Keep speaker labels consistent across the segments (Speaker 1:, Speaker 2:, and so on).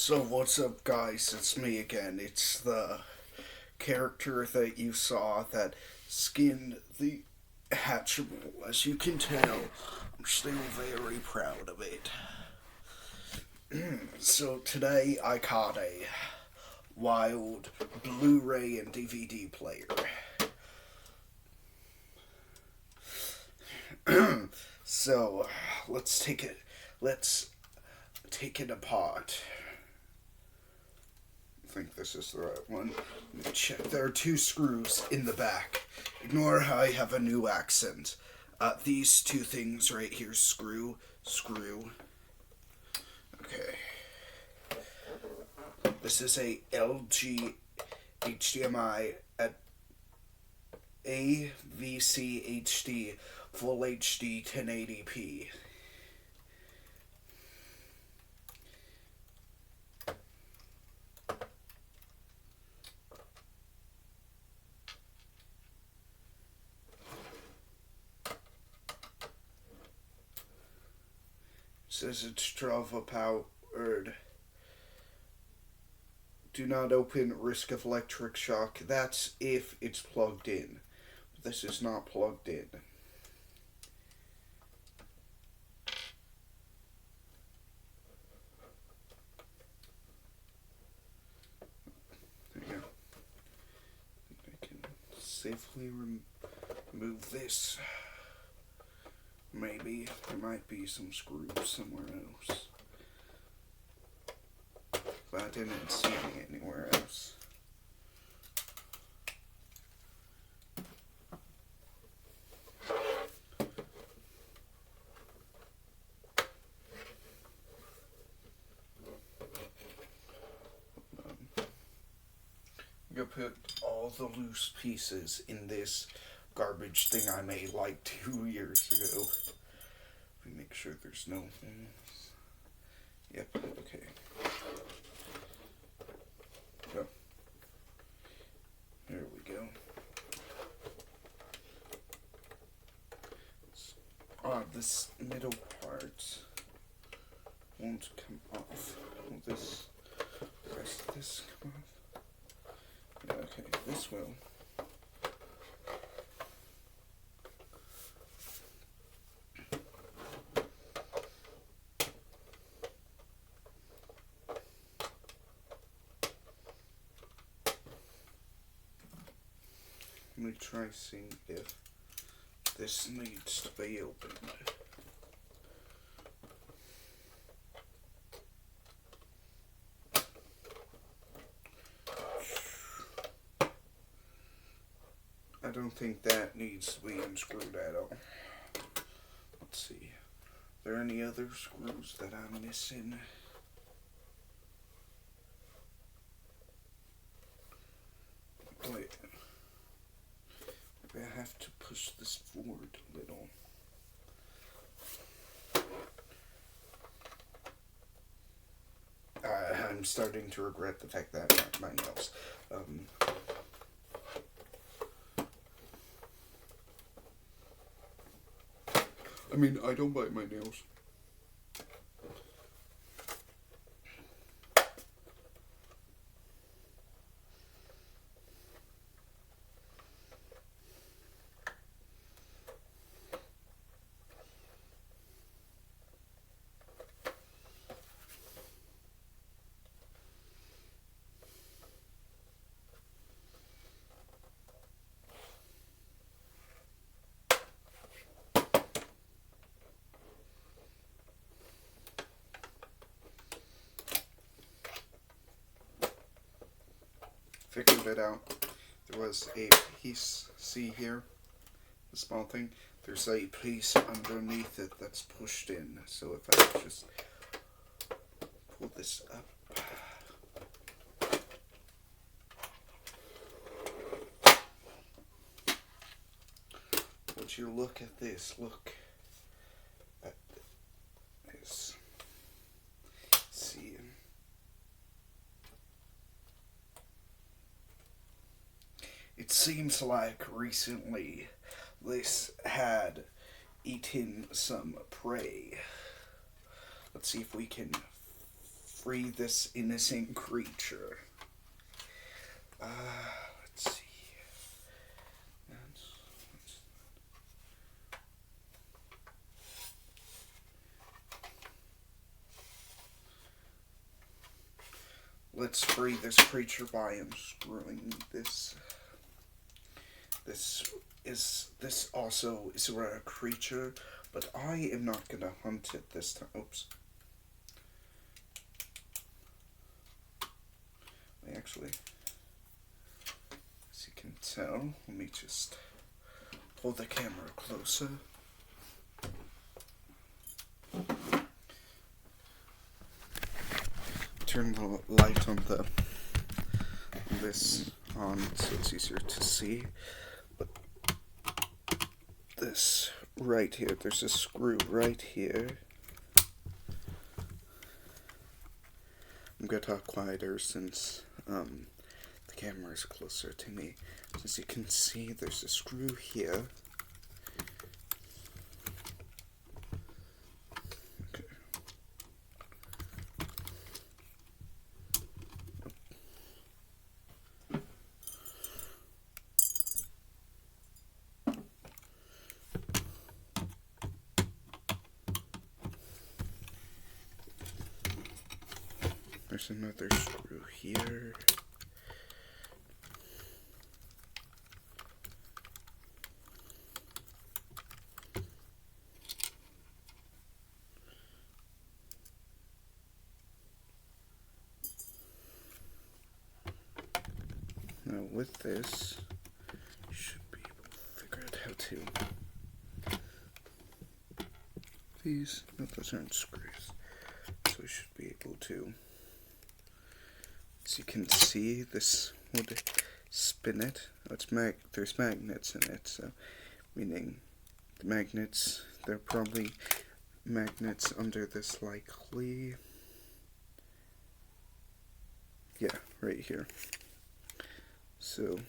Speaker 1: So what's up, guys? It's me again. It's the character that you saw that skinned the Hatchable. As you can tell, I'm still very proud of it. So today I caught a wild Blu-ray and DVD player. So let's take it. Let's take it apart. I think this is the right one. Let me check. There are two screws in the back. Ignore how I have a new accent. These two things right here, screw. Okay. This is a LG HDMI at AVC HD Full HD 1080p. Says it's Strava powered. Do not open, risk of electric shock. That's if it's plugged in. But this is not plugged in. There you go. I can safely remove this. Maybe there might be some screws somewhere else. But I didn't see any anywhere else. I'm gonna put all the loose pieces in this garbage thing I made like 2 years ago. Let me make sure there's no things. Yep, okay. Go. There we go. This middle part won't come off. Will this, the rest of this come off? Yeah, okay, this will. Let me try seeing if this needs to be opened. I don't think that needs to be unscrewed at all. Let's see. Are there any other screws that I'm missing? Wait. Maybe I have to push this forward a little. I'm starting to regret the fact that I got my nails. I mean, I don't bite my nails. Figured it out. There was a piece, see here, the small thing, there's a piece underneath it that's pushed in. So if I just pull this up. Would you look at this? Look at this. See. It seems like recently this had eaten some prey. Let's see if we can free this innocent creature. Let's see. Let's free this creature by unscrewing this. This also is a rare creature, but I am not gonna hunt it this time. Oops. Actually, as you can tell, let me just pull the camera closer. Turn the light on this on so it's easier to see. But this right here, there's a screw right here. I'm gonna talk quieter since the camera is closer to me. As you can see, there's a screw here. Okay. There's another screw here. Now with this, you should be able to figure out how to. No, those aren't screws. So we should be able to. As you can see, this would spin it. Oh, there's magnets in it, so meaning the magnets, there are probably magnets under this likely. Yeah, right here. So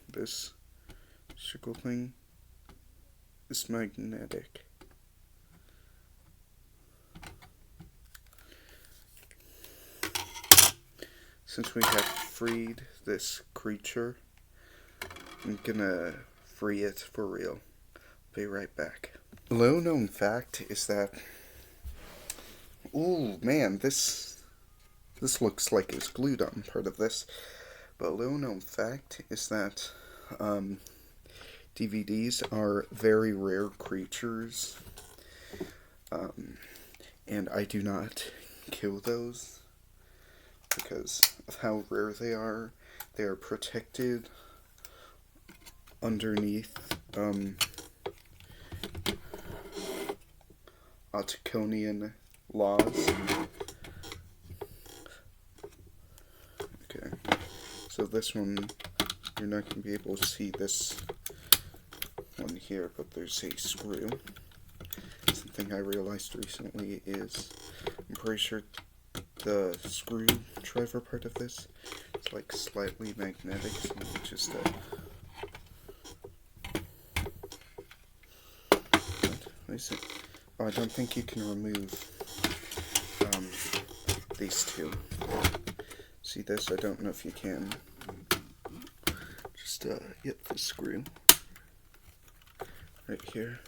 Speaker 1: this circle thing is magnetic. Since we have freed this creature, I'm gonna free it for real. Be right back. A little known fact is that, ooh man, this looks like it's glued on part of this. But a little known fact is that DVDs are very rare creatures, and I do not kill those because of how rare they are. They are protected underneath Ottonian laws. Okay, so this one, you're not going to be able to see this one here, but there's a screw. Something I realized recently is, I'm pretty sure the screwdriver part of this is like slightly magnetic, so let me just what is it? Oh, I don't think you can remove these two. See this? I don't know if you can. Just get the screw right here.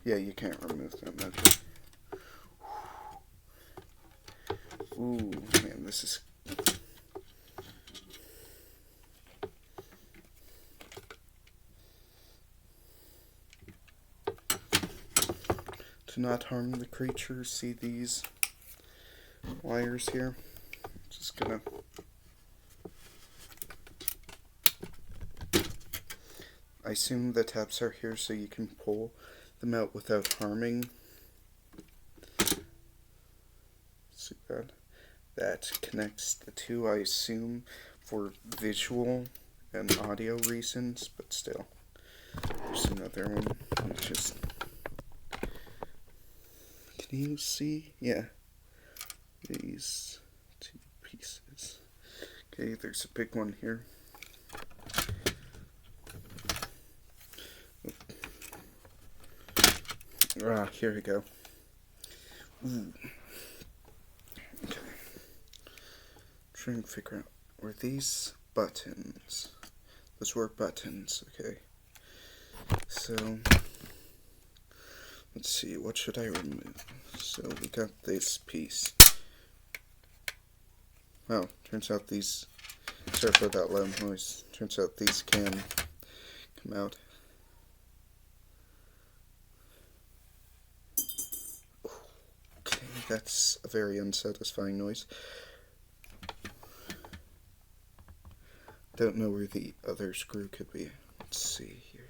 Speaker 1: Yeah, you can't remove them. Okay. Ooh, man, this is. To not harm the creature, see these wires here? Just gonna. I assume the tabs are here so you can pull them out without harming. See that? That connects the two, I assume, for visual and audio reasons, but still. There's another one. Just. Can you see? Yeah. These two pieces. Okay, there's a big one here. Here we go. Ooh. Okay. Trying to figure out were these buttons. Those were buttons, okay. So let's see, what should I remove? So we got this piece. Oh, turns out these, sorry for that loud noise, turns out these can come out. Okay, that's a very unsatisfying noise. Don't know where the other screw could be. Let's see here.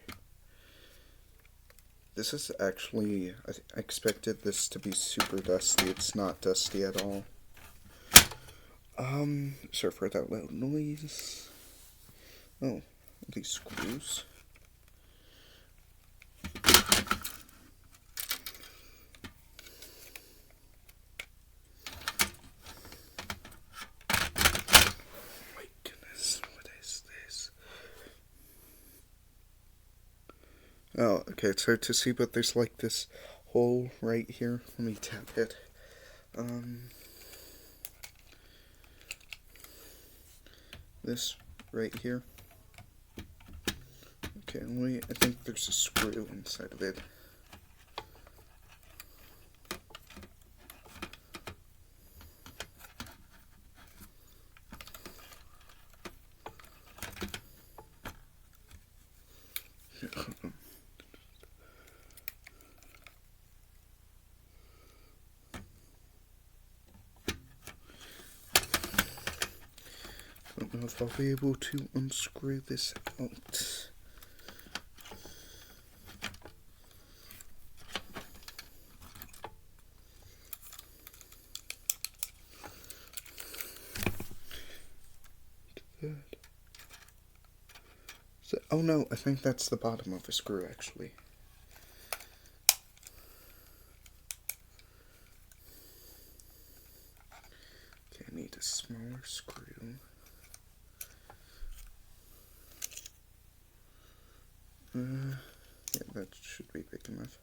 Speaker 1: This is actually, I expected this to be super dusty. It's not dusty at all. Sorry for that loud noise. Oh, these screws. My goodness, what is this? Oh, okay, it's hard to see, but there's like this hole right here. Let me tap it. This right here. Okay, I think there's a screw inside of it. I don't know if I'll be able to unscrew this out. So, oh no, I think that's the bottom of a screw actually. Okay, I need a smaller screw. Yeah, that should be big enough.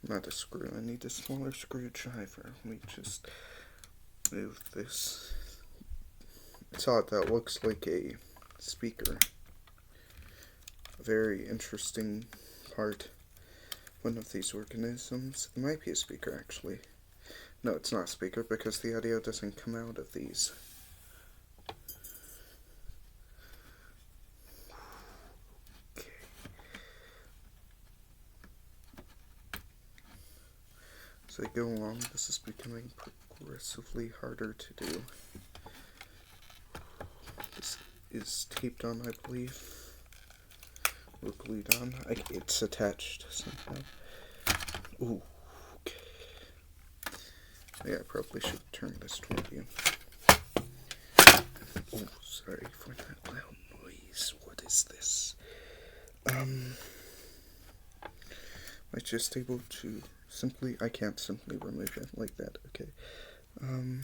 Speaker 1: Not a screw, I need a smaller screwdriver. Let me just move this. It's odd, that looks like a speaker. A very interesting part. One of these organisms. It might be a speaker actually. No, it's not a speaker because the audio doesn't come out of these. As I go along, this is becoming progressively harder to do. This is taped on, I believe. Or glued on. It's attached somehow. Ooh, okay. Yeah, I probably should turn this toward you. Oh, sorry for that loud noise. What is this? Am I just able to simply, I can't simply remove it like that, okay. Where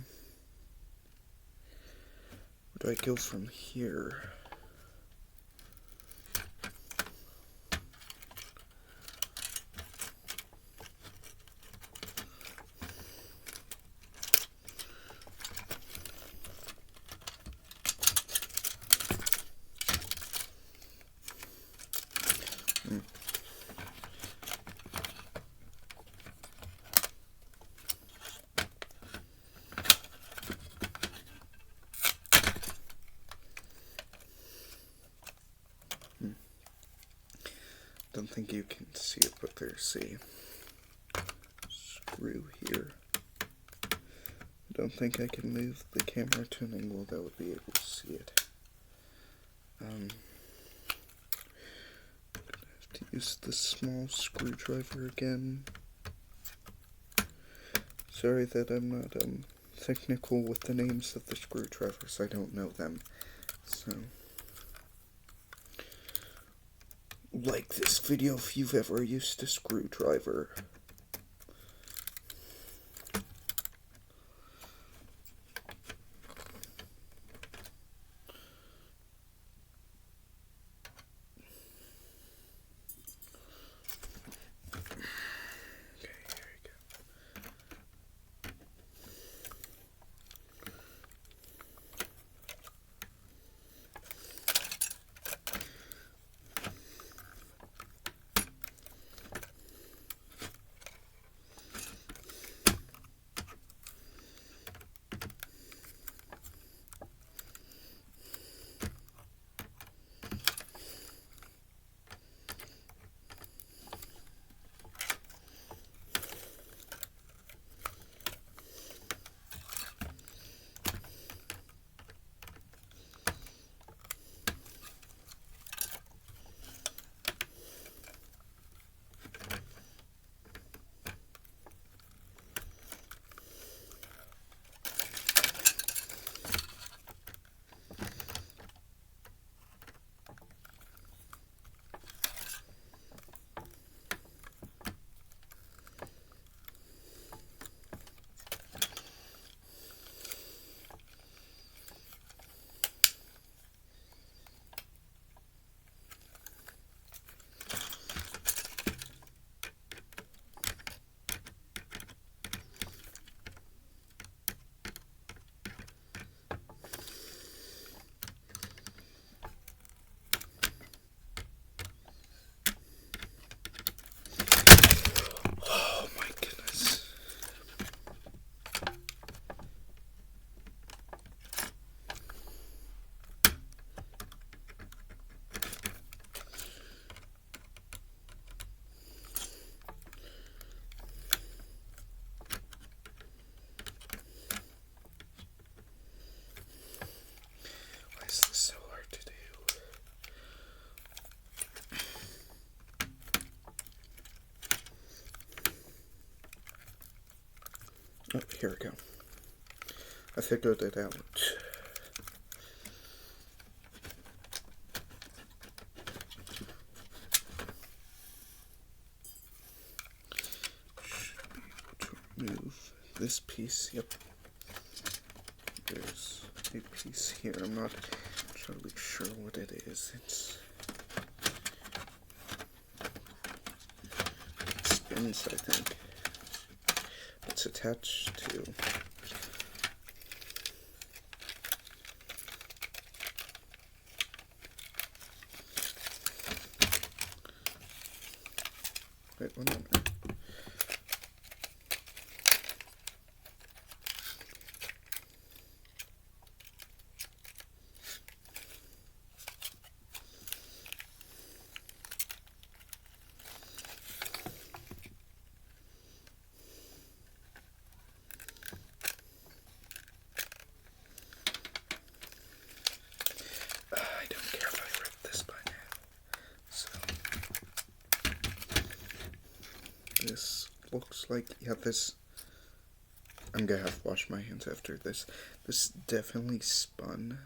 Speaker 1: do I go from here? Don't think you can see it, but there's a screw here. I don't think I can move the camera to an angle that would be able to see it. I'm gonna have to use the small screwdriver again. Sorry that I'm not technical with the names of the screwdrivers. I don't know them. So, like this video if you've ever used a screwdriver. Oh, here we go. I figured it out. Remove this piece. Yep. There's a piece here. I'm not totally sure what it is. It spins, I think. It's attached to. Wait, one minute. I don't care if I ripped this by now. So this looks like, yeah, this, I'm gonna have to wash my hands after this. This definitely spun.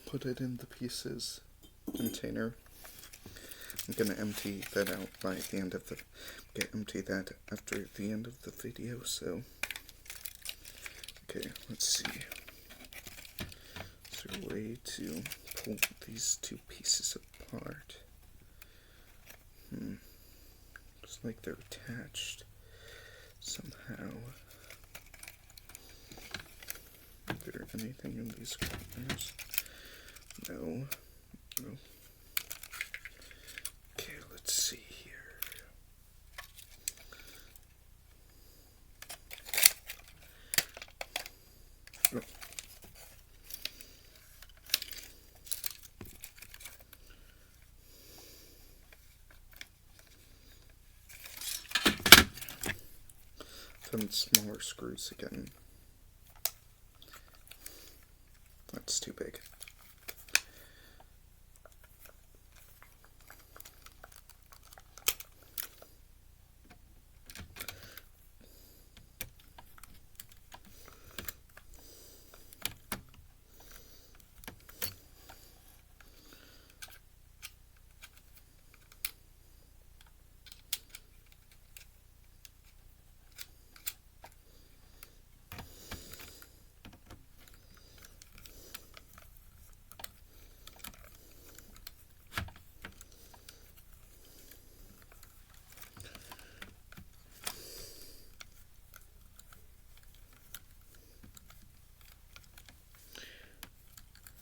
Speaker 1: Put it in the pieces container. I'm gonna empty that out by the end of the, empty that after the end of the video, so. Okay, let's see. Is there a way to pull these two pieces apart? Looks like they're attached somehow. Is there anything in these corners? No. No. Okay, let's see here. Oh. Found smaller screws again. That's too big.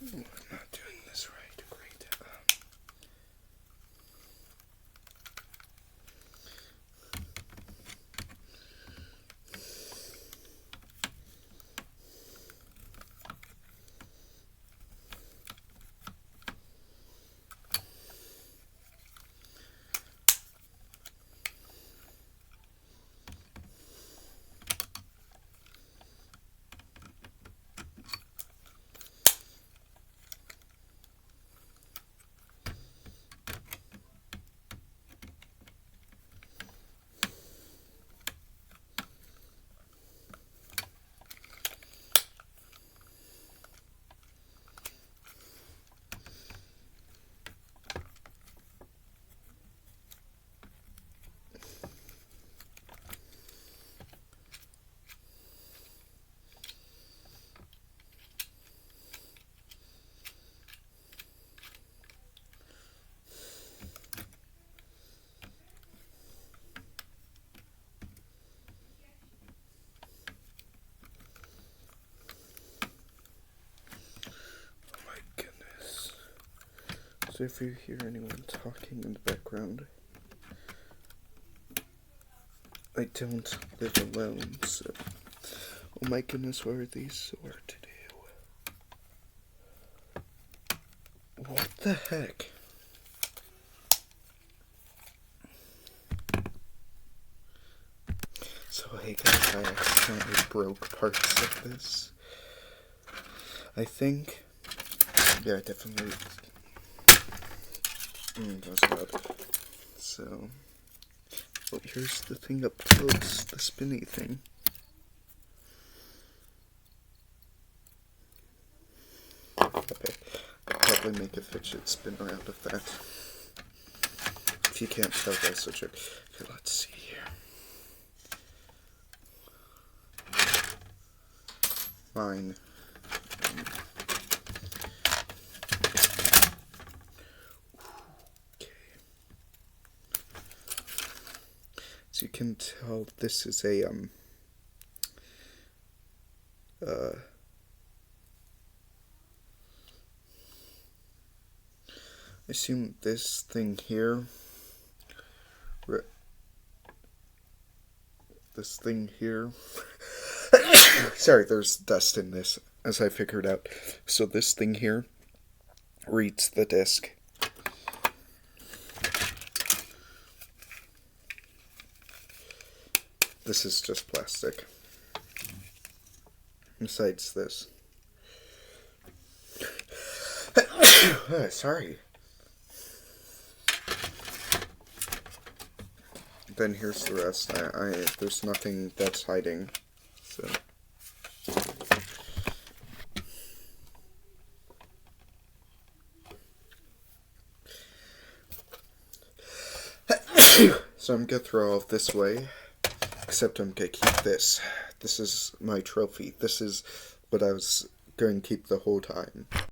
Speaker 1: Oh, I'm not doing this right. Great. So if you hear anyone talking in the background, I don't live alone, so. Oh my goodness, what are these sore to do? What the heck? So hey guys, I accidentally broke parts of this. I think, yeah, definitely. That's bad. So, well, here's the thing up close, the spinny thing. Okay, I'll probably make a fidget spinner out of that. If you can't tell, that's a joke. Okay, let's see here. Mine. Okay. As you can tell, this is a I assume this thing here, sorry, there's dust in this, as I figured out. So this thing here reads the disc. This is just plastic. Besides this. Sorry. Then here's the rest. There's nothing that's hiding. So. So I'm gonna throw all of this away, except I'm gonna keep this. This is my trophy. This is what I was going to keep the whole time.